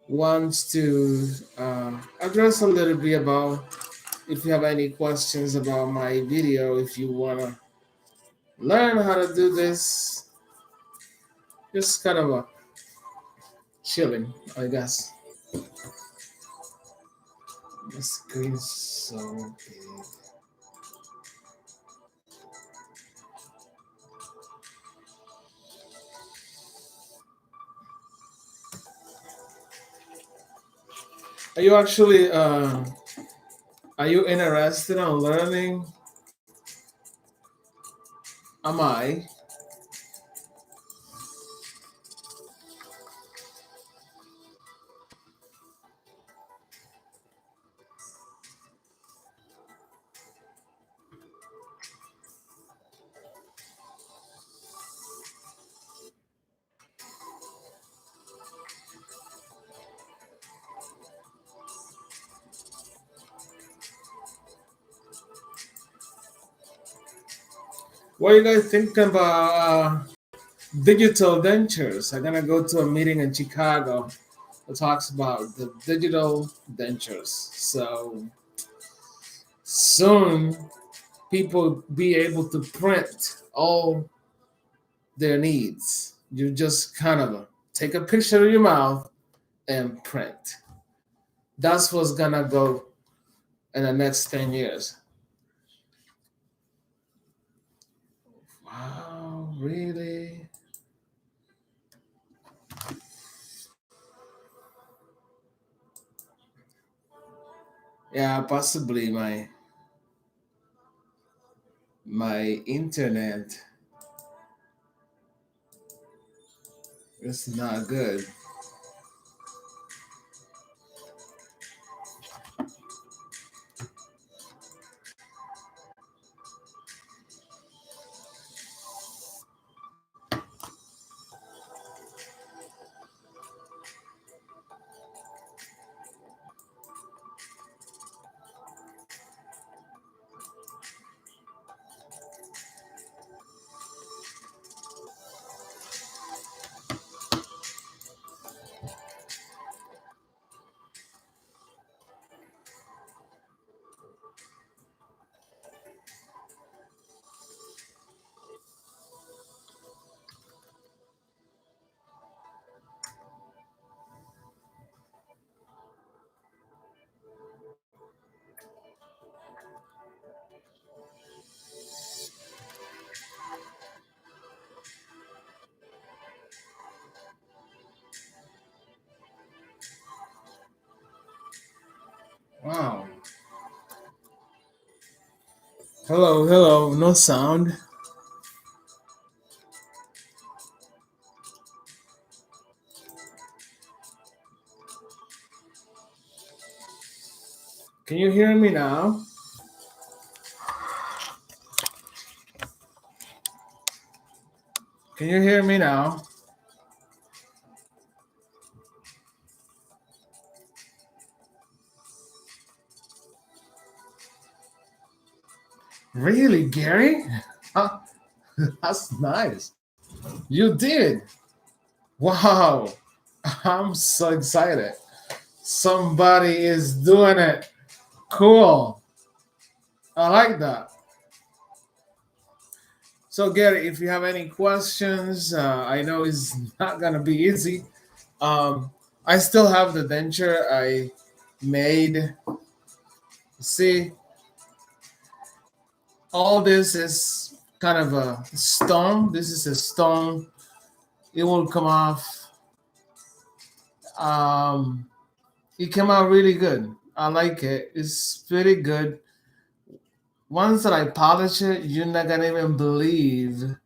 wants to address a little bit about if you have any questions about my video, if you want to learn how to do this, just kind of a chilling, I guess. The screen's so big. Are you actually are you interested in learning? Am I? What are you guys thinking about digital dentures? I'm gonna go to a meeting in Chicago that talks about the digital dentures. So soon people be able to print all their needs. You just kind of take a picture of your mouth and print. That's what's gonna go in the next 10 years. Wow, really? Yeah, possibly my internet is not good. Wow. Hello, hello, no sound. Can you hear me now? Can you hear me now? Really, Gary? Huh? That's nice. You did. Wow. I'm so excited. Somebody is doing it. Cool. I like that. So, Gary, if you have any questions, I know it's not going to be easy. Um, I still have the denture I made. See, all this is kind of a stone. This is a stone. It will come off. Um, it came out really good. I like it. It's pretty good. Once that I polish it, you're not gonna even believe.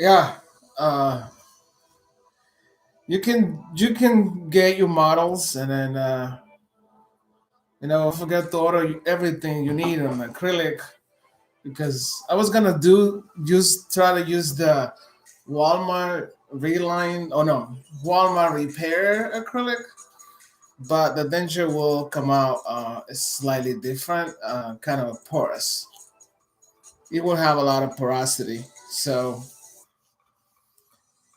Yeah, uh, you can get your models and then forget to order everything you need on acrylic because I was gonna do use try to use the Walmart reline oh no Walmart repair acrylic, but the denture will come out slightly different, kind of porous. It will have a lot of porosity, so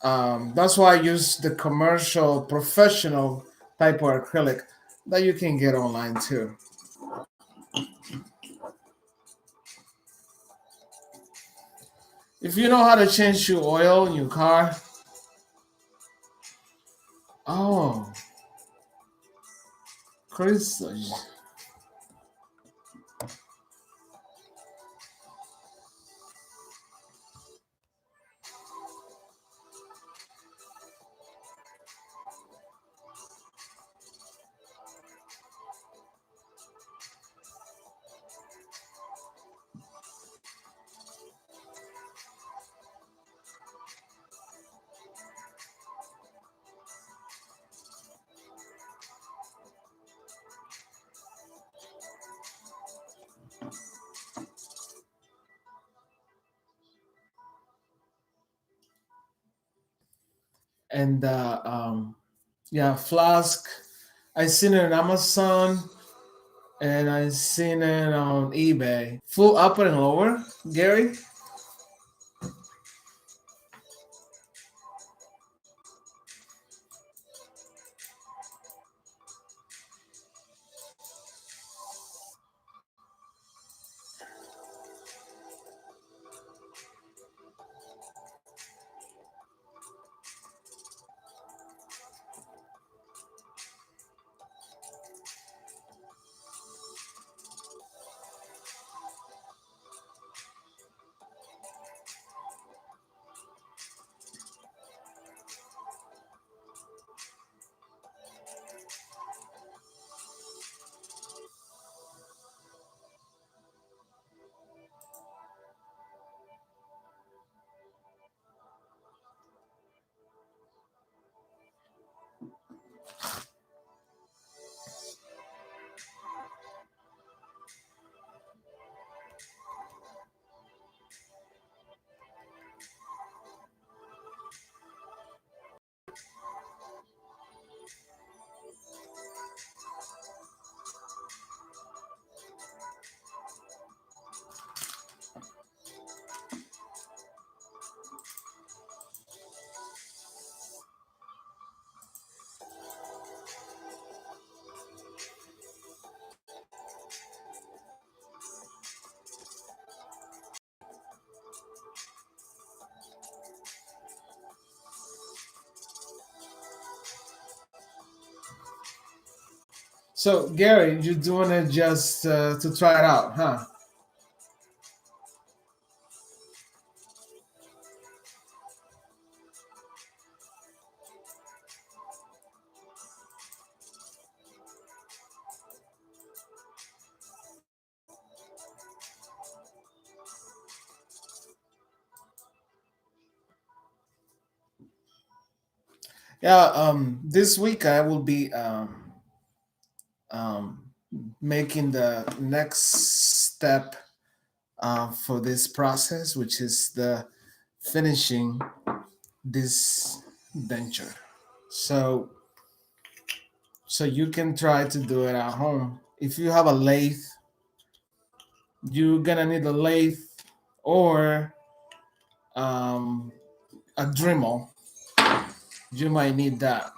that's why I use the commercial professional type of acrylic that you can get online too. If you know how to change your oil in your car, oh, Chris, and yeah, flask. I seen it on Amazon and I seen it on eBay. Full upper and lower, Gary. So Gary, you're doing it just to try it out, huh? Yeah. This week I will be um, making the next step for this process, which is the finishing this denture. So so you can try to do it at home. If you have a lathe, you're gonna need a lathe or um, a Dremel. You might need that.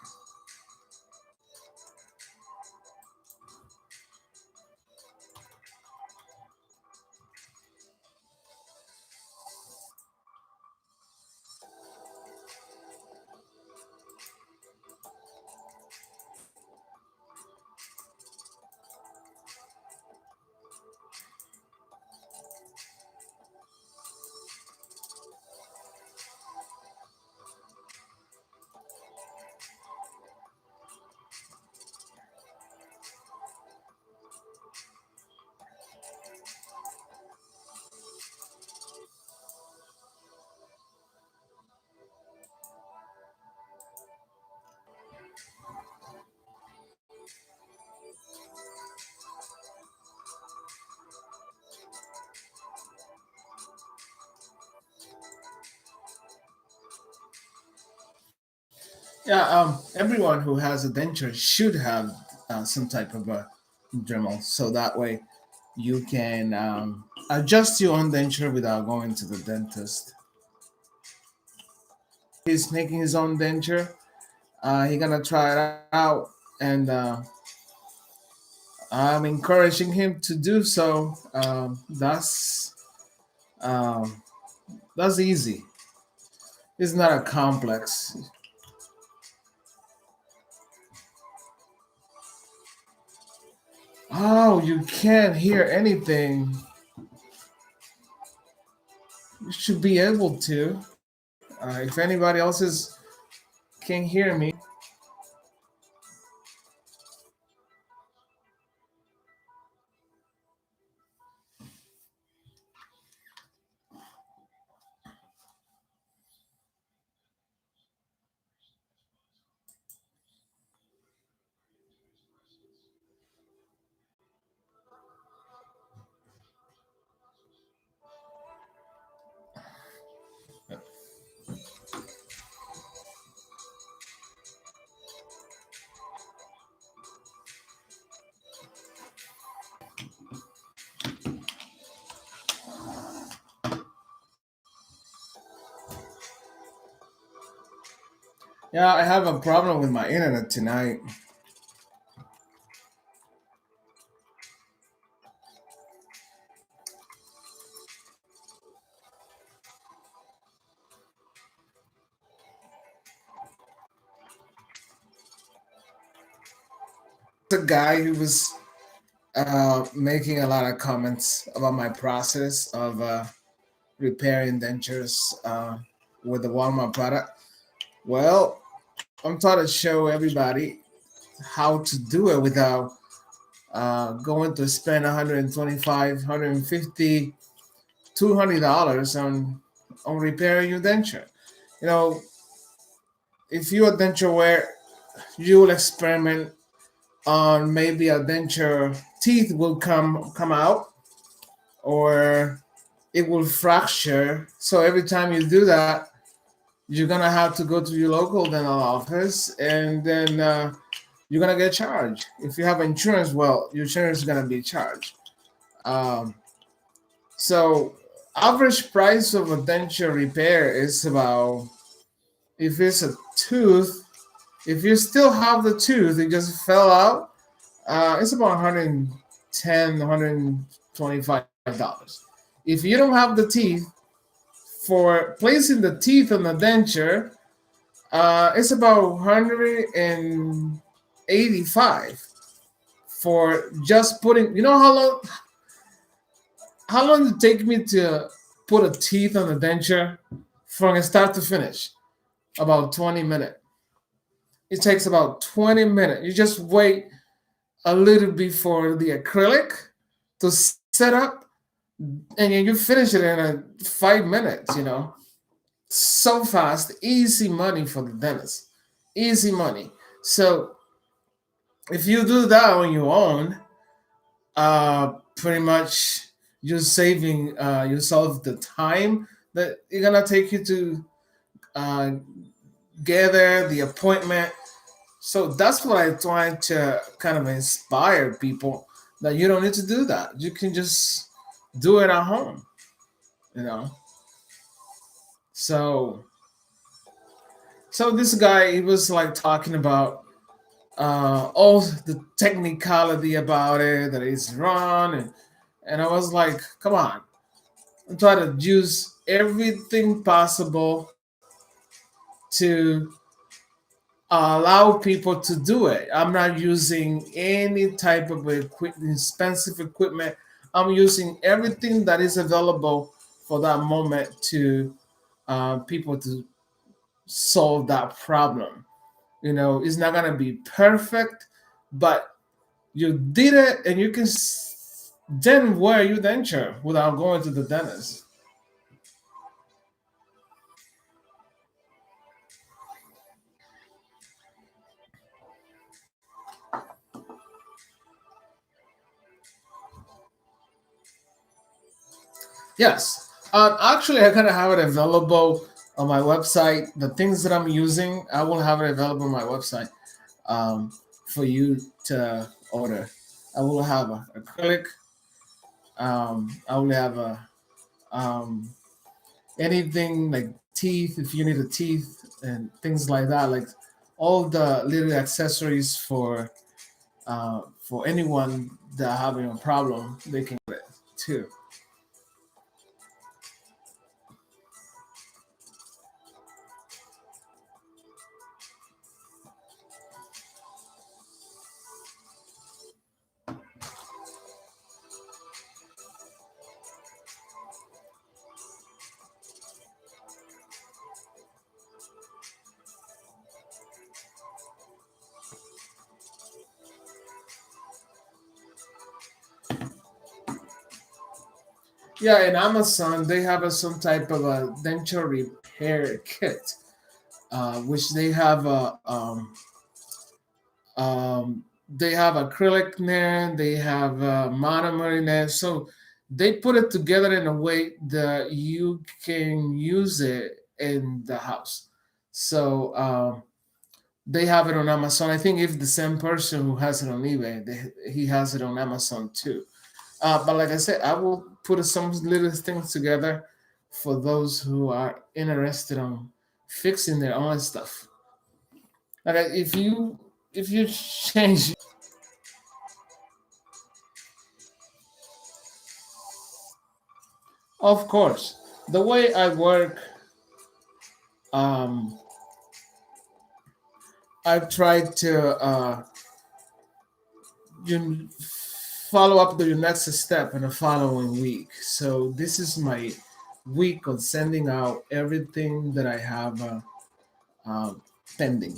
Yeah, everyone who has a denture should have some type of a Dremel, so that way you can adjust your own denture without going to the dentist. He's making his own denture. He's gonna try it out, and I'm encouraging him to do so. Um, that's easy. It's not a complex. Oh, you can't hear anything. You should be able to. If anybody else can hear me, yeah, I have a problem with my internet tonight. The guy who was making a lot of comments about my process of repairing dentures with the Walmart product. Well, I'm trying to show everybody how to do it without going to spend 125, 150, $200 on repairing your denture. You know, if you're a denture wearer, you will experiment on maybe a denture teeth will come out or it will fracture. So every time you do that, you're gonna have to go to your local dental office, and then you're gonna get charged. If you have insurance, well, your insurance is gonna be charged. Um, so average price of a denture repair is about, if it's a tooth, if you still have the tooth, it just fell out. It's about 110, $125. If you don't have the teeth, for placing the teeth on the denture, it's about 185 for just putting. You know how long it take me to put a teeth on the denture from start to finish? About 20 minutes. It takes about 20 minutes. You just wait a little bit for the acrylic to set up, and then you finish it in 5 minutes. So fast, easy money for the dentist, easy money. So if you do that on your own, pretty much you're saving yourself the time that you're gonna take you to uh, gather the appointment. So that's what I try to kind of inspire people, that you don't need to do that. You can just do it at home, you know. So so this guy, he was like talking about all the technicality about it, that it's wrong, and I was like, come on, I'm trying to use everything possible to allow people to do it. I'm not using any type of expensive equipment. I'm using everything that is available for that moment to people to solve that problem. It's not gonna be perfect, but you did it, and you can then wear your denture without going to the dentist. Yes. Actually, I kind of have it available on my website. The things that I'm using, I will have it available on my website um, for you to order. I will have a acrylic. I will have a um, anything like teeth if you need a teeth and things like that. Like all the little accessories for anyone that having a problem, they can get it too. Yeah, in Amazon they have some type of a denture repair kit, which they have acrylic in there, they have monomer in there, so they put it together in a way that you can use it in the house. So they have it on Amazon. I think if the same person who has it on eBay, he has it on Amazon too. But like I said, I will put some little things together for those who are interested on fixing their own stuff. Like if you change, of course, the way I work, um, I've tried to you follow up the next step in the following week. So this is my week of sending out everything that I have um, pending.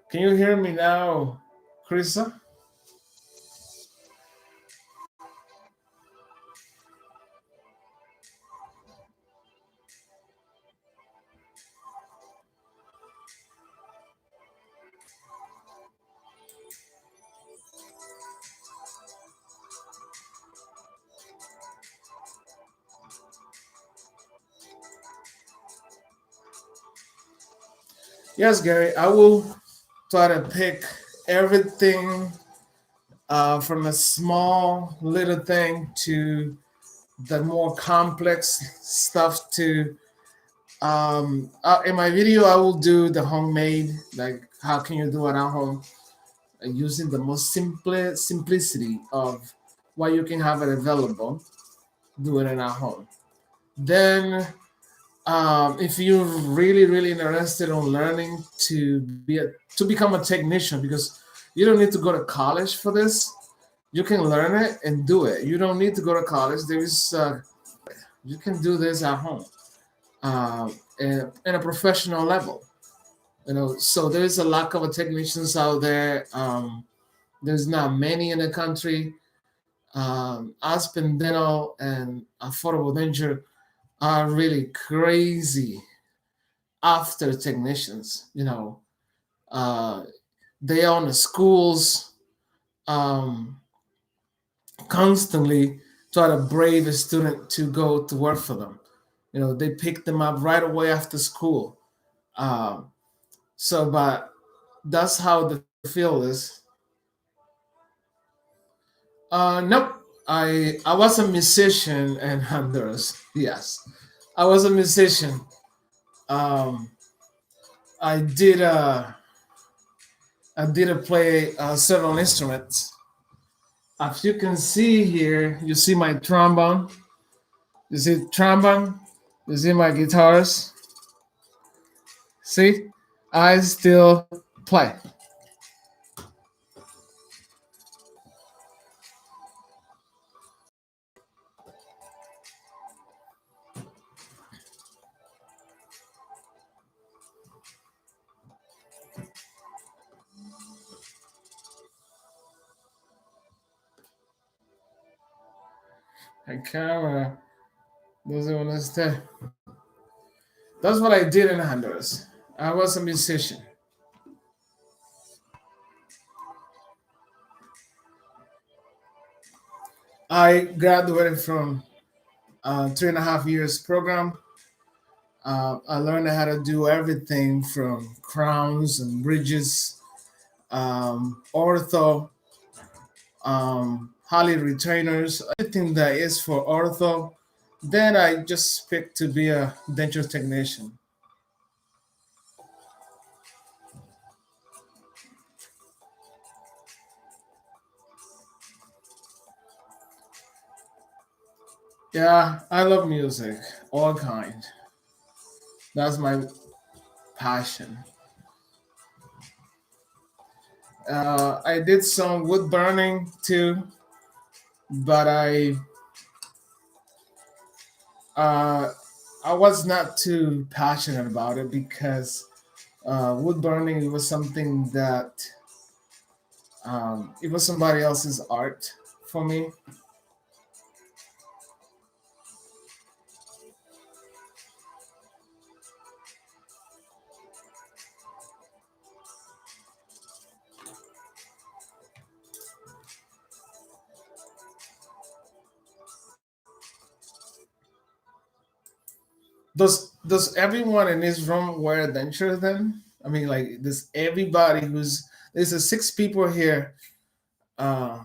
Can you hear me now, Krista? Yes, Gary. I will try to pick everything from a small little thing to the more complex stuff. To in my video, I will do the homemade, like how can you do it at home, using the most simplicity of what you can have it available, doing it at home. Then, if you're really interested on learning to become a technician, because you don't need to go to college for this, you can learn it and do it. You don't need to go to college. You can do this at home, in a professional level. So there's a lack of technicians out there. There's not many in the country. Aspen Dental and Affordable Denture are really crazy after technicians. Uh, they own the schools, um, constantly try to brave a student to go to work for them. They pick them up right away after school. Um, but that's how the field is. Nope. I was a musician in Honduras. Yes, I was a musician. Um, I did play several instruments. As you can see here, you see my trombone. You see trombone. You see my guitars. See, I still play. My camera doesn't want to stay. That's what I did in Honduras. I was a musician. I graduated from 3.5 years program. I learned how to do everything from crowns and bridges, ortho, Holly retainers, everything that is for ortho. Then I just picked to be a denture technician. Yeah, I love music, all kind. That's my passion. I did some wood burning too, but uh, I was not too passionate about it because wood burning was something that it was somebody else's art for me. Does everyone in this room wear a denture then? I mean, like, does everybody who's there's a six people here uh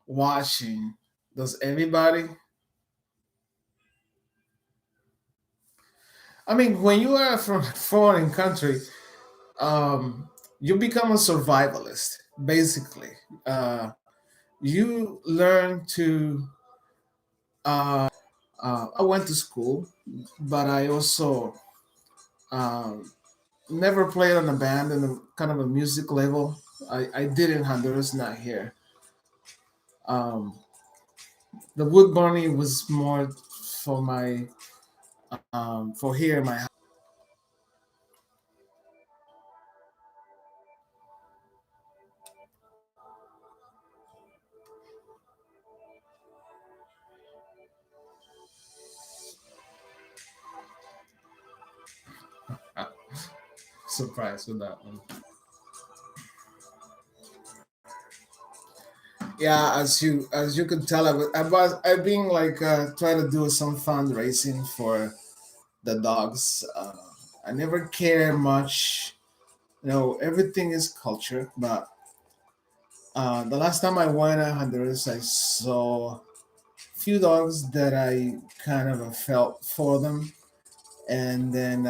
watching? Does everybody? I mean, when you are from a foreign country, you become a survivalist basically. You learn to. I went to school, but I also um, never played on a band in a kind of a music level. I did in Honduras, not here. Um, the wood burning was more for my for here in my house. Surprised with that one. Yeah, as you could tell, I've been like trying to do some fundraising for the dogs. I never care much. Everything is culture, but the last time I went to Honduras, I saw few dogs that I kind of felt for them, and then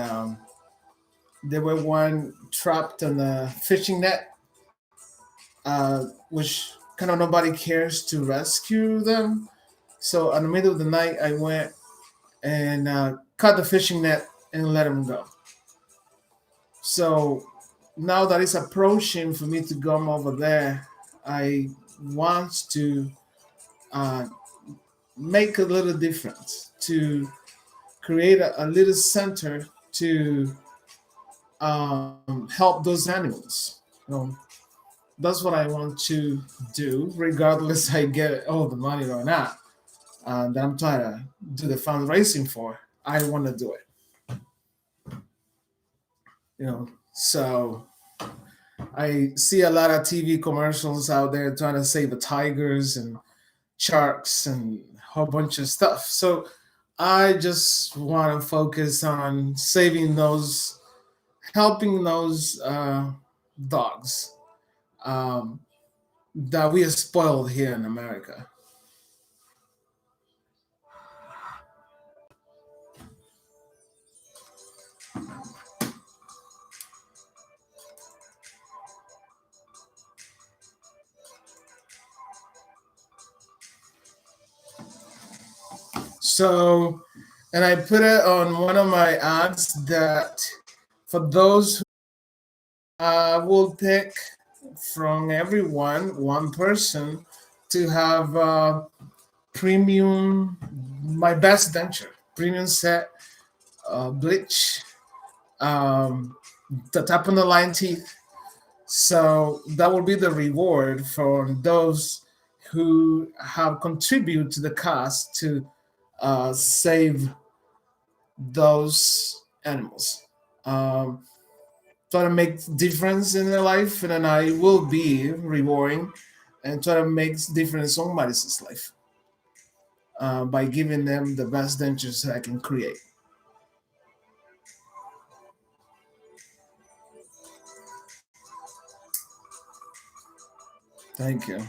there were one trapped on a fishing net, which kind of nobody cares to rescue them. So in the middle of the night, I went and cut the fishing net and let them go. So now that it's approaching for me to go over there, I want to uh, make a little difference to create a little center to help those animals. You know, that's what I want to do, regardless I get all the money or not. That I'm trying to do the fundraising for. I want to do it. So I see a lot of TV commercials out there trying to save the tigers and sharks and a whole bunch of stuff. So I just want to focus on saving those, helping those dogs um, that we are spoiled here in America. So, and I put it on one of my ads that for those who will pick from everyone, one person to have premium, my best denture, premium set, bleach, um, the top of the line teeth. So that will be the reward for those who have contributed to the cost to save those. animals. Um, Try to make difference in their life, and then I will be rewarding and try to make difference in somebody's life by giving them the best dentures that I can create. Thank you.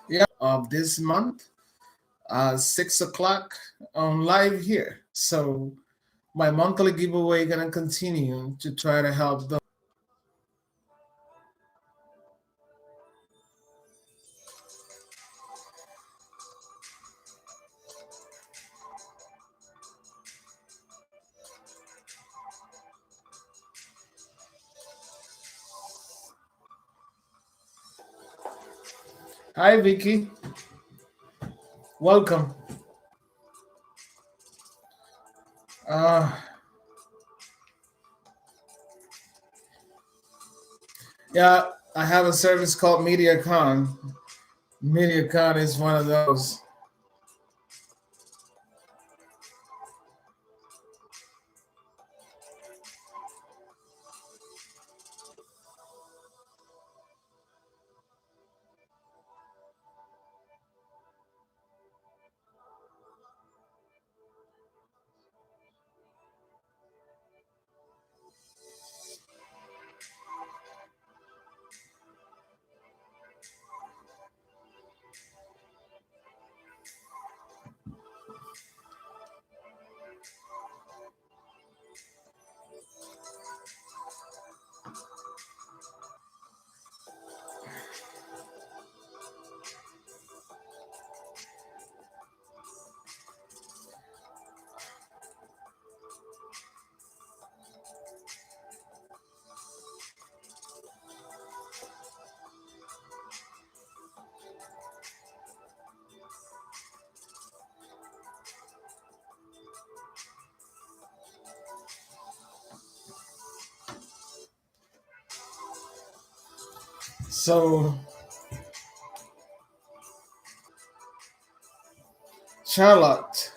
Yeah, of this month, 6 o'clock on live here. So my monthly giveaway gonna continue to try to help them. Hi, Vicky. Welcome. Uh, yeah, I have a service called MediaCon. MediaCon is one of those. So, Charlotte,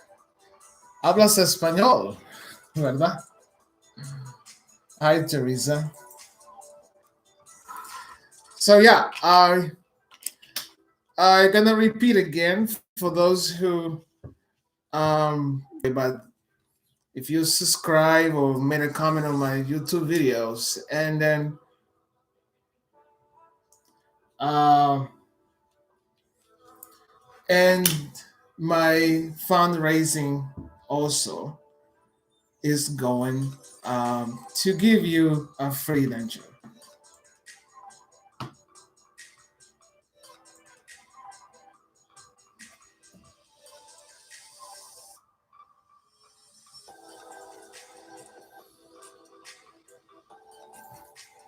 hablas español, ¿verdad? Hi, Teresa. So yeah, I gonna repeat again for those who but if you subscribe or made a comment on my YouTube videos, and then um and my fundraising also is going to give you a free denture.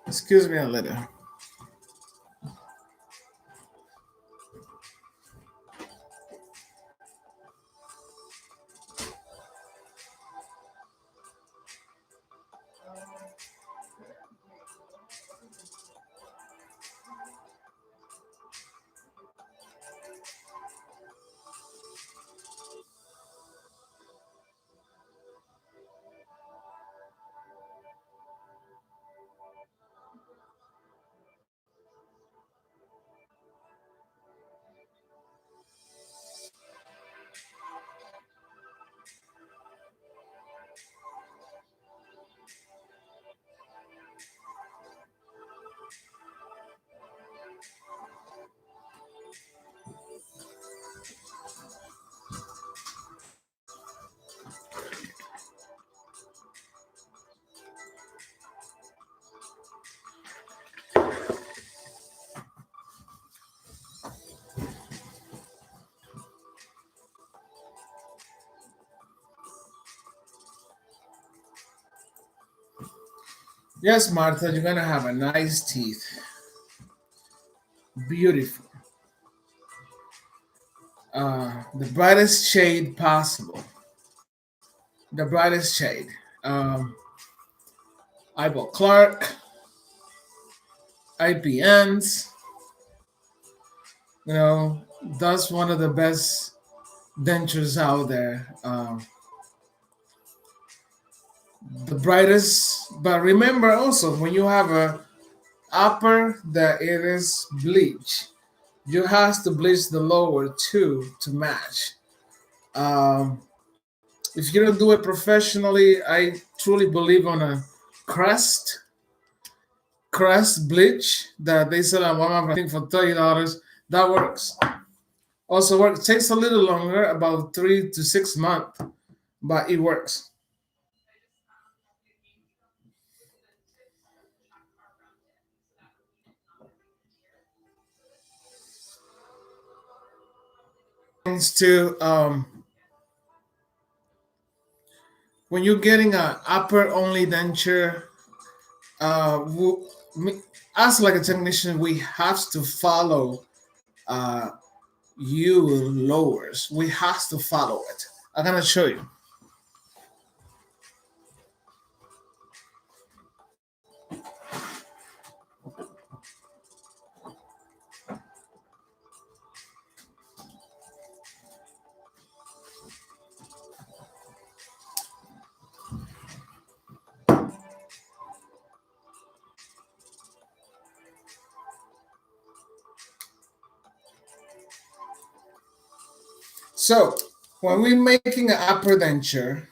Excuse me a little. Yes, Martha, you're gonna have a nice teeth. Beautiful. The brightest shade possible. The brightest shade. Um, Eyeball Clark, IPNs. You know, that's one of the best dentures out there. The brightest, but remember also when you have a upper that it is bleach, you have to bleach the lower too to match. Um, if you don't do it professionally, I truly believe on a crust bleach that they sell at Walmart, I think for $30. That works. Also works. Takes a little longer, about 3 to 6 months, but it works. Things to when you're getting an upper only denture, me- us like a technician, we have to follow uh, you lowers. We have to follow it. I'm gonna show you. So when we're making an upper denture,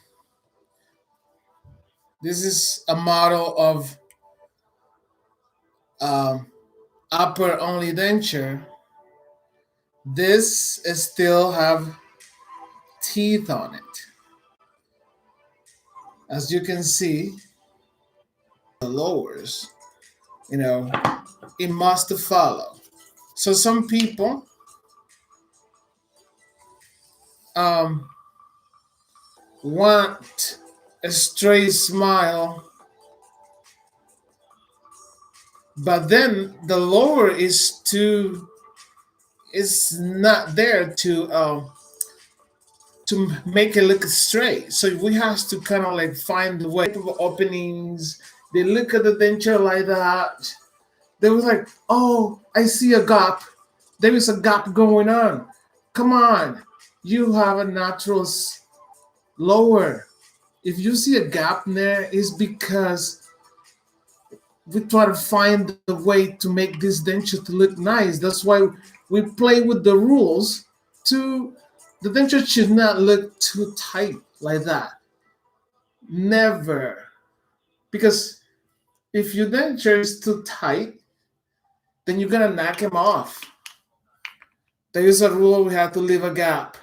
this is a model of um, upper only denture. This is still have teeth on it. As you can see, the lowers, you know, it must follow. So some people um, want a straight smile, but then the lower is not there to make it look straight. So we have to kind of like find the way of openings. They look at the denture like that. They was like, oh, I see a gap. There is a gap going on. Come on, you have a natural lower. If you see a gap there, it's because we try to find the way to make this denture to look nice. That's why we play with the rules to the denture should not look too tight like that. Never. Because if your denture is too tight, then you're gonna knock him off. There is a rule we have to leave a gap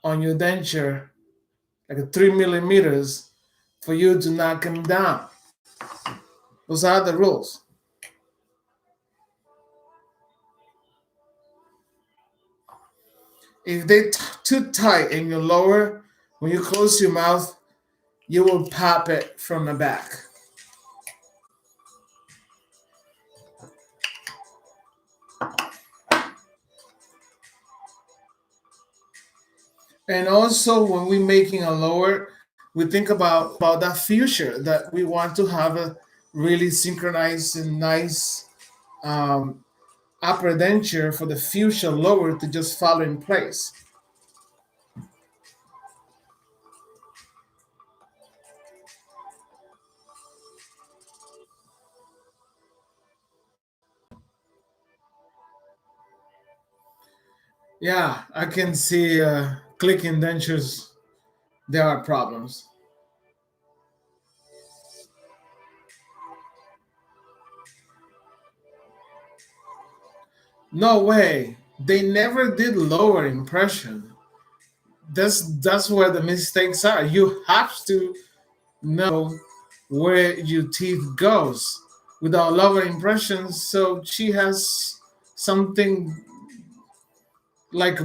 on your denture, like a 3 millimeters, for you to knock him down. Those are the rules. If they too tight in your lower, when you close your mouth, you will pop it from the back. And also, when we're making a lower, we think about that future that we want to have a really synchronized and nice um, upper denture for the future lower to just follow in place. Yeah, I can see clicking dentures. There are problems. No way. They never did lower impression. That's where the mistakes are. You have to know where your teeth goes without lower impressions. So she has something like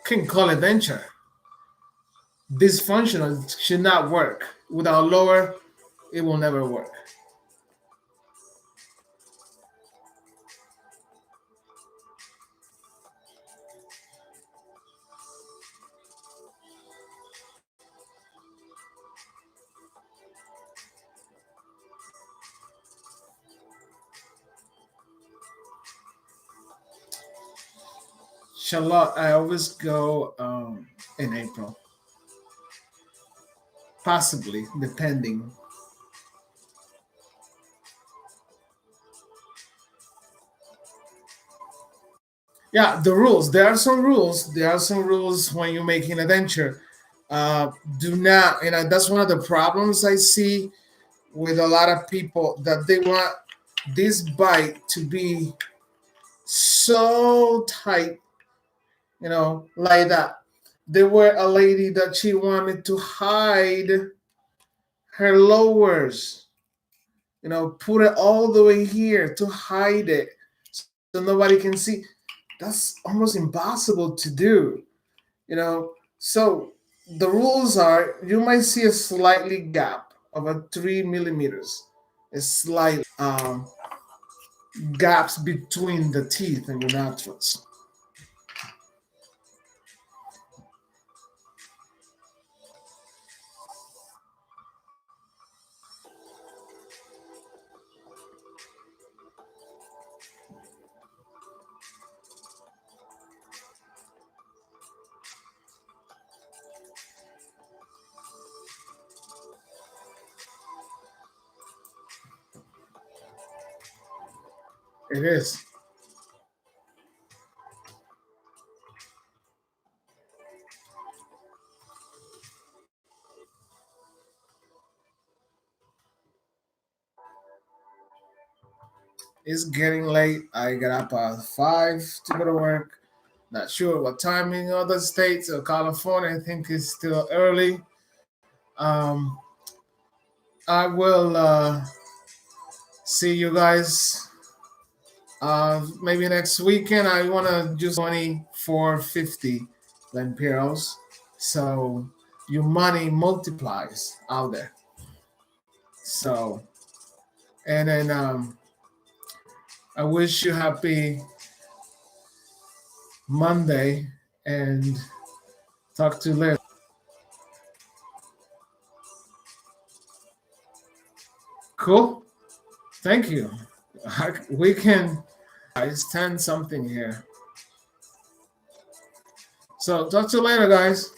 can call it denture dysfunctional. Should not work. without lower, it will never work. Charlotte, I always go in April, possibly, depending. Yeah, the rules. There are some rules. There are some rules when you're making a denture. Do not, that's one of the problems I see with a lot of people that they want this bite to be so tight, like that. There were a lady that she wanted to hide her lowers, put it all the way here to hide it so nobody can see. That's almost impossible to do, So the rules are you might see a slightly gap of a 3 millimeters, a slight gaps between the teeth and your nostrils. It is. It's getting late. I get up at 5 to go to work. Not sure what time in other states or California. I think it's still early. Um, I will see you guys maybe next weekend. I want to just 2450 lempiros. So your money multiplies out there. So, and then I wish you happy Monday and talk to you later. Cool. Thank you. We can. It's 10 something here. So talk to you later, guys.